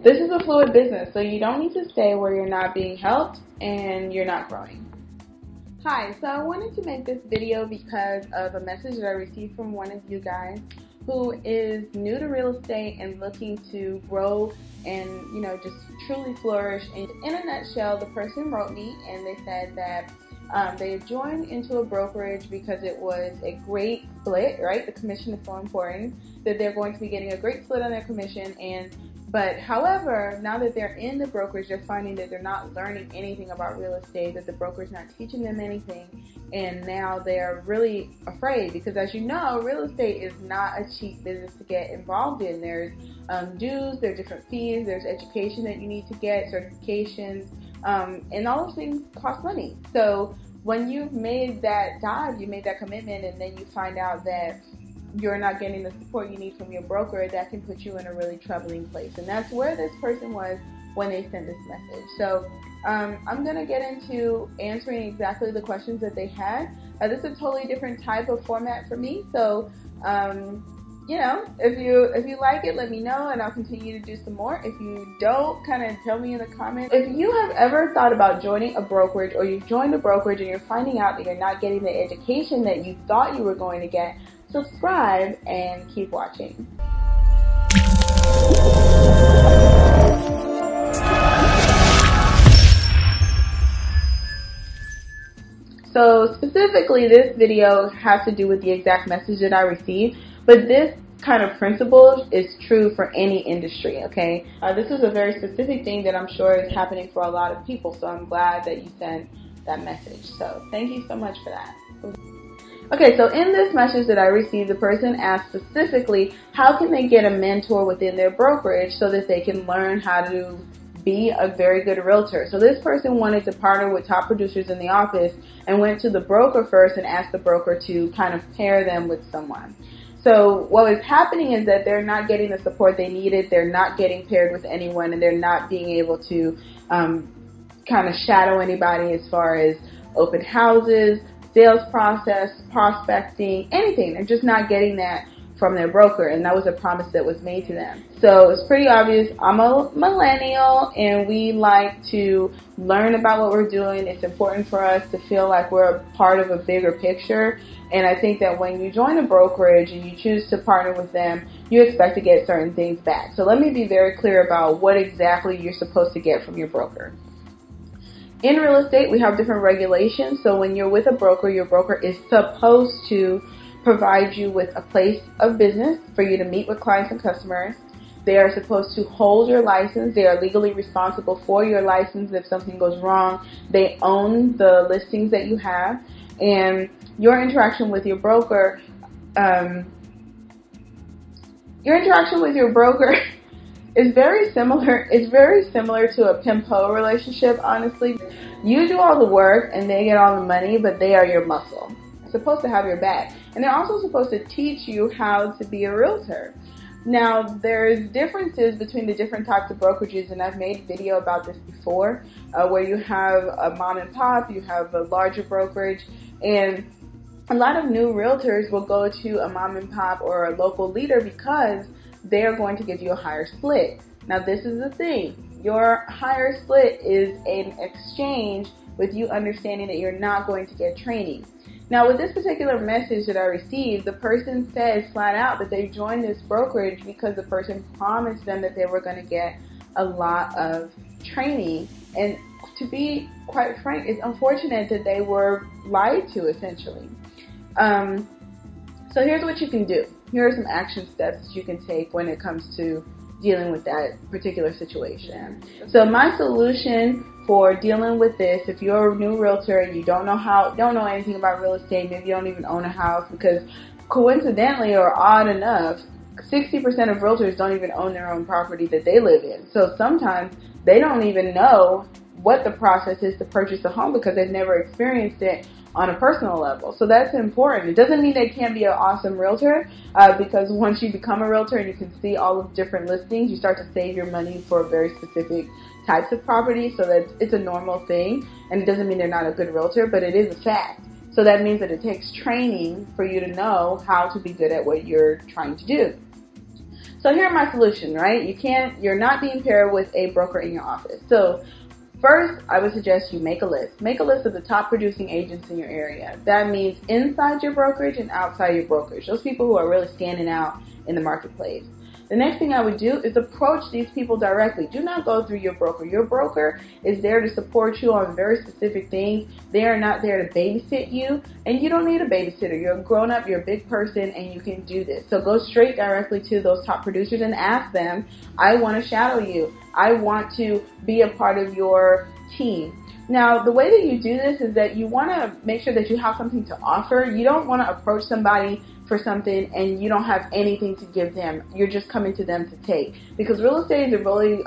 This is a fluid business, so you don't need to stay where you're not being helped and you're not growing. Hi, so I wanted to make this video because of a message that I received from one of you guys who is new to real estate and looking to grow and, just truly flourish. And in a nutshell, the person wrote me and they said that they had joined into a brokerage because it was a great split, right? The commission is so important, that they're going to be getting a great split on their commission. But however, now that they're in the brokerage, they're finding that they're not learning anything about real estate, that the broker's not teaching them anything, and now they're really afraid because, as you know, real estate is not a cheap business to get involved in. There's dues, there's different fees, there's education that you need to get, certifications, and all those things cost money. So when you've made that dive, you made that commitment, and then you find out that you're not getting the support you need from your broker, that can put you in a really troubling place. And that's where this person was when they sent this message. So I'm going to get into answering exactly the questions that they had. This is a totally different type of format for me. So, if you like it, let me know and I'll continue to do some more. If you don't, kind of tell me in the comments. If you have ever thought about joining a brokerage, or you've joined a brokerage and you're finding out that you're not getting the education that you thought you were going to get, subscribe and keep watching. So specifically, this video has to do with the exact message that I received, but this kind of principle is true for any industry, okay? This is a very specific thing that I'm sure is happening for a lot of people, so I'm glad that you sent that message. So thank you so much for that. Okay, so in this message that I received, the person asked specifically, how can they get a mentor within their brokerage so that they can learn how to be a very good realtor? So this person wanted to partner with top producers in the office and went to the broker first and asked the broker to kind of pair them with someone. So what was happening is that they're not getting the support they needed, they're not getting paired with anyone, and they're not being able to kind of shadow anybody as far as open houses, sales process, prospecting, anything. They're just not getting that from their broker, and that was a promise that was made to them. So it's pretty obvious. I'm a millennial and we like to learn about what we're doing. It's important for us to feel like we're a part of a bigger picture, and I think that when you join a brokerage and you choose to partner with them, you expect to get certain things back. So let me be very clear about what exactly you're supposed to get from your broker. In real estate, we have different regulations. So when you're with a broker, your broker is supposed to provide you with a place of business for you to meet with clients and customers. They are supposed to hold your license. They are legally responsible for your license if something goes wrong. They own the listings that you have. And your interaction with your broker, is very similar. It's very similar to a pimpo relationship, honestly. You do all the work and they get all the money, but they are your muscle. They're supposed to have your back. And they're also supposed to teach you how to be a realtor. Now, there's differences between the different types of brokerages, and I've made a video about this before, where you have a mom and pop, you have a larger brokerage, and a lot of new realtors will go to a mom and pop or a local leader because they're going to give you a higher split. Now, this is the thing. Your higher split is an exchange with you understanding that you're not going to get training. Now, with this particular message that I received, the person says flat out that they joined this brokerage because the person promised them that they were going to get a lot of training. And to be quite frank, it's unfortunate that they were lied to, essentially. So here's what you can do. Here are some action steps that you can take when it comes to dealing with that particular situation. So my solution for dealing with this, if you're a new realtor and you don't know anything about real estate, maybe you don't even own a house, because coincidentally or odd enough, 60% of realtors don't even own their own property that they live in. So sometimes they don't even know what the process is to purchase a home because they've never experienced it on a personal level. So that's important. It doesn't mean they can't be an awesome realtor, because once you become a realtor and you can see all of different listings, you start to save your money for very specific types of property, so that it's a normal thing. And it doesn't mean they're not a good realtor, but it is a fact. So that means that it takes training for you to know how to be good at what you're trying to do. So here are my solutions, right? You're not being paired with a broker in your office. So first, I would suggest you make a list. Make a list of the top producing agents in your area. That means inside your brokerage and outside your brokerage. Those people who are really standing out in the marketplace. The next thing I would do is approach these people directly. Do not go through your broker. Your broker is there to support you on very specific things. They are not there to babysit you, and you don't need a babysitter. You're a grown-up, you're a big person, and you can do this. So go straight directly to those top producers and ask them, I want to shadow you. I want to be a part of your team. Now, the way that you do this is that you want to make sure that you have something to offer. You don't want to approach somebody for something and you don't have anything to give them. You're just coming to them to take. Because real estate is a really,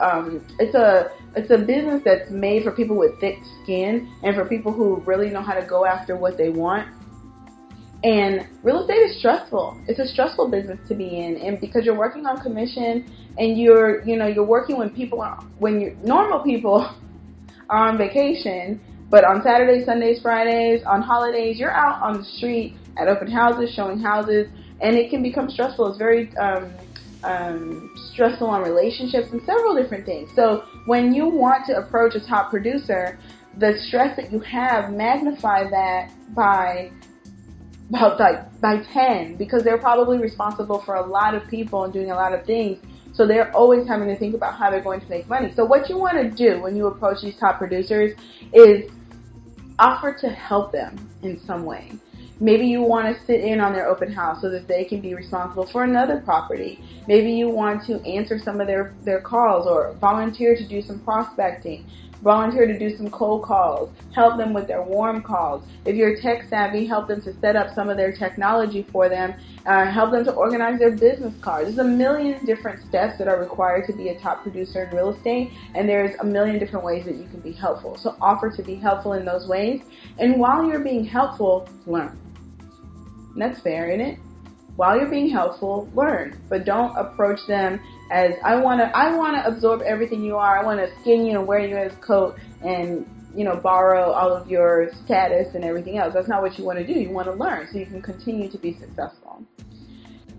it's a business that's made for people with thick skin and for people who really know how to go after what they want. And real estate is stressful. It's a stressful business to be in, and because you're working on commission and you're working when normal people are on vacation, but on Saturdays, Sundays, Fridays, on holidays, you're out on the street at open houses, showing houses, and it can become stressful. It's very stressful on relationships and several different things. So when you want to approach a top producer, the stress that you have, magnify that by 10, because they're probably responsible for a lot of people and doing a lot of things. So they're always having to think about how they're going to make money. So what you want to do when you approach these top producers is offer to help them in some way. Maybe you want to sit in on their open house so that they can be responsible for another property. Maybe you want to answer some of their calls or volunteer to do some prospecting. Volunteer to do some cold calls, help them with their warm calls. If you're tech savvy, help them to set up some of their technology for them, help them to organize their business cards. There's a million different steps that are required to be a top producer in real estate, and there's a million different ways that you can be helpful. So offer to be helpful in those ways, and while you're being helpful, learn. And that's fair, isn't it? While you're being helpful, learn, but don't approach them as I want to absorb everything you are. I want to skin you and wear you as a coat and borrow all of your status and everything else. That's not what you want to do. You want to learn so you can continue to be successful.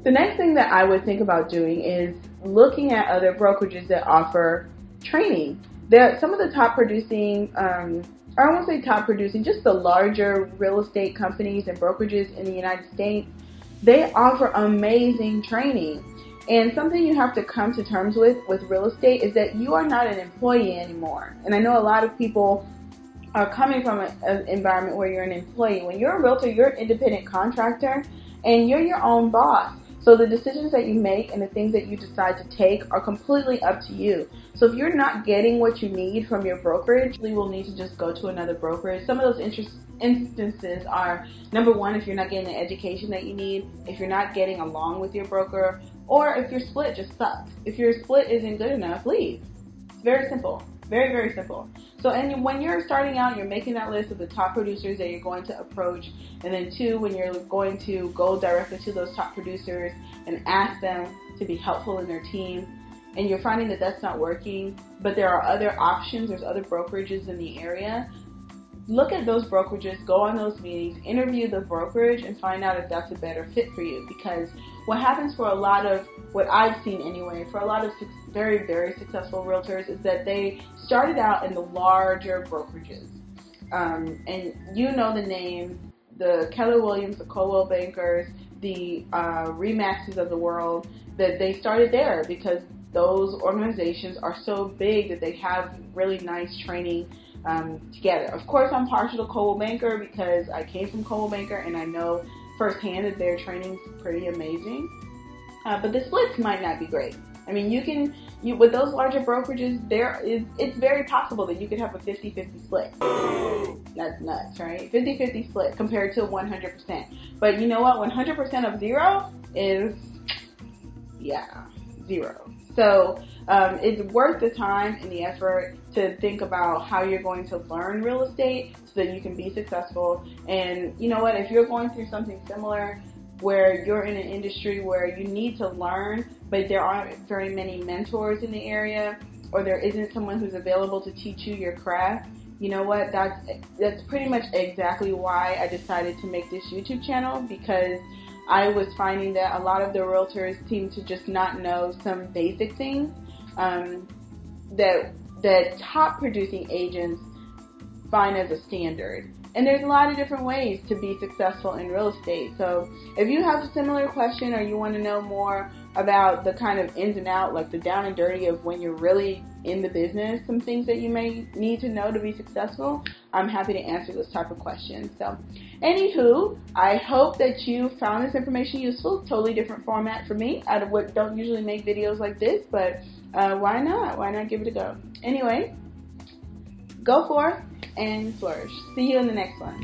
The next thing that I would think about doing is looking at other brokerages that offer training. Some of the top producing, I won't say top producing, just the larger real estate companies and brokerages in the United States. They offer amazing training. And something you have to come to terms with real estate is that you are not an employee anymore. And I know a lot of people are coming from an environment where you're an employee. When you're a realtor, you're an independent contractor and you're your own boss. So the decisions that you make and the things that you decide to take are completely up to you. So if you're not getting what you need from your brokerage, you will need to just go to another brokerage. Some of those instances are, number one, if you're not getting the education that you need, if you're not getting along with your broker, or if your split just sucks. If your split isn't good enough, leave. It's very simple. Very, very simple. So, and when you're starting out, you're making that list of the top producers that you're going to approach. And then two, when you're going to go directly to those top producers and ask them to be helpful in their team, and you're finding that that's not working, but there are other options, there's other brokerages in the area, look at those brokerages, go on those meetings, interview the brokerage, and find out if that's a better fit for you. Because what happens for a lot of, what I've seen anyway, for a lot of very, very successful realtors is that they started out in the larger brokerages. And you know the name, the Keller Williams, the Coldwell Bankers, the Remaxes of the world, that they started there because those organizations are so big that they have really nice training together. Of course, I'm partial to Coldwell Banker because I came from Coldwell Banker and I know firsthand that their training's pretty amazing. But the splits might not be great. I mean, with those larger brokerages, it's very possible that you could have a 50-50 split. That's nuts, right? 50-50 split compared to 100%. But you know what? 100% of zero is, zero. So it's worth the time and the effort to think about how you're going to learn real estate so that you can be successful. And you know what? If you're going through something similar where you're in an industry where you need to learn, but there aren't very many mentors in the area, or there isn't someone who's available to teach you your craft, you know what? That's pretty much exactly why I decided to make this YouTube channel, because I was finding that a lot of the realtors seem to just not know some basic things that top producing agents find as a standard. And there's a lot of different ways to be successful in real estate. So if you have a similar question or you want to know more about the kind of ins and outs, like the down and dirty of when you're really in the business, some things that you may need to know to be successful, I'm happy to answer those type of questions. So anywho, I hope that you found this information useful. Totally different format for me. I don't usually make videos like this, but why not? Why not give it a go? Anyway, go forth and flourish. See you in the next one.